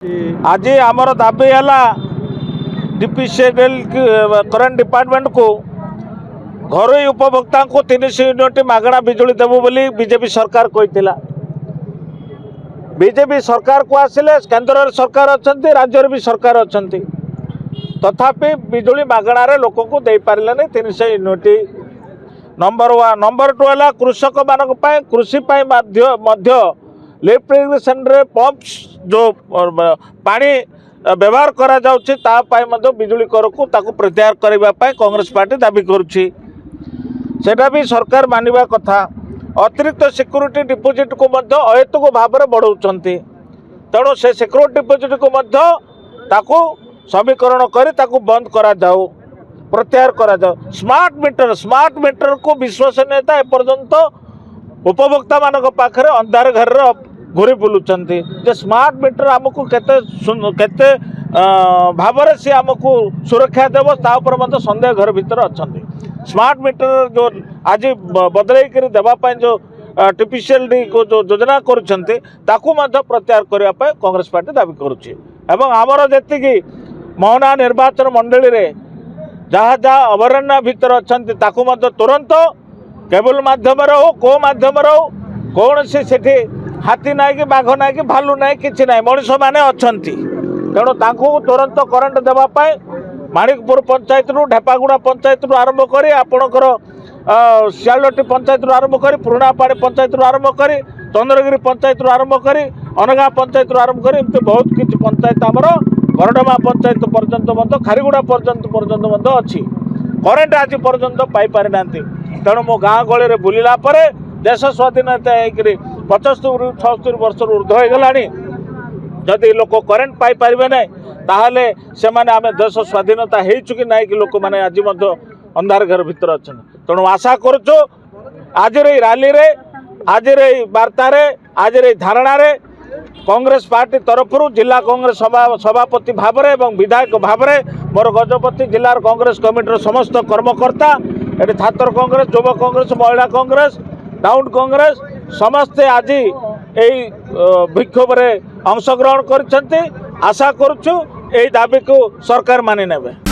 आज आमर दाबी है डीपीसीएल करेन्ट डिपार्टमेंट को घर उपभोक्ता को 300 यूनिट मागणा बिजुली देवु बोली बीजेपी सरकार कही। बीजेपी सरकार को आसिले केंद्र सरकार अच्छा राज्य भी सरकार अच्छा तथापि बिजुली मागणार लोक को दे पारे 300 यूनिट। नंबर 1 नंबर 2 है कृषक मान कृषि लिफ्ट इरिगेशन रे पंप्स जो पानी व्यवहार करा जाउछि तापाई मध्य बिजुली कर को ताकू प्रत्याहार करबा पाई कांग्रेस पार्टी दाबी करुछि। सेटा भी सरकार मानिबा कथा। अतिरिक्त सिक्यूरिटी डिपोजिट को मध्य अहेतुक भाव में बढ़ाउछंती तेणु से सिक्यूरिटी डिपोजिट को मध्य ताकू समीकरण करी ताकू बंद करा जाऊ प्रत्याहार करा जाऊ। स्मार्ट मीटर को विश्वसनीयता एपर्यंत उपभोक्ता मान पाखे अंधार घर घूरी बुलूचंती जे स्मार्ट मीटर आमको केते भाव सी आमको सुरक्षा देव तापर सन्देह घर भीतर अच्छा। स्मार्ट मीटर जो आज बदल कर देवाई जो टीपीसीएल को जो योजना करुँचे प्रत्याहार करने कांग्रेस पार्टी दाबी करुच्ची। आमर जी मोहना निर्वाचन मंडली रे जहाँ जहाँ अभयारण्य भीतर अच्छा तुरंत केबल माध्यम हो को माध्यम हो कौन से हाथी ना कि बाघ ना कि भालू ना कि ना मनीष मैंने अच्छा तेणु तुरंत करेन्ट देवाई माणिकपुर पंचायत रु ढेपागुड़ा पंचायत रु आरंभ कर आपणकर सियालटी पंचायत रु आरंभ कर पुरापाड़ी पंचायत रु आरंभ कर चंद्रगिरी पंचायत रु आरंभ कर अनगा पंचायत रु आरंभ कर एमती बहुत किसी पंचायत आमर करडमा पंचायत पर्यंत खारीगुड़ा पर्यंत अच्छी करेन्ट आज पर्यंत पाई पारि नांती। तेणु मो गाँ गली बुलला देश स्वाधीनता होकर 75-76 वर्ष ऊर्ध्व हो गला जदि लोक करेन्ट पाई पारे ना ताहले से माने आमे देश स्वाधीनता हो कि ना कि लोक मैंने आज अंधार घर भीतर अच्छा। तेणु आशा करुचु आज रैली रे आज वार्ता आज धारणा कांग्रेस पार्टी तरफ जिला कांग्रेस सभापति भाव में विधायक भाव में मोर गजपति जिलार कांग्रेस कमिटर समस्त कर्मकर्ता ये छात्र कांग्रेस युवा कांग्रेस महिला कांग्रेस टाउन कांग्रेस समस्ते आज यही विक्षोभ में अंशग्रहण कर आशा करुचु दाबी को सरकार मानि नेबे।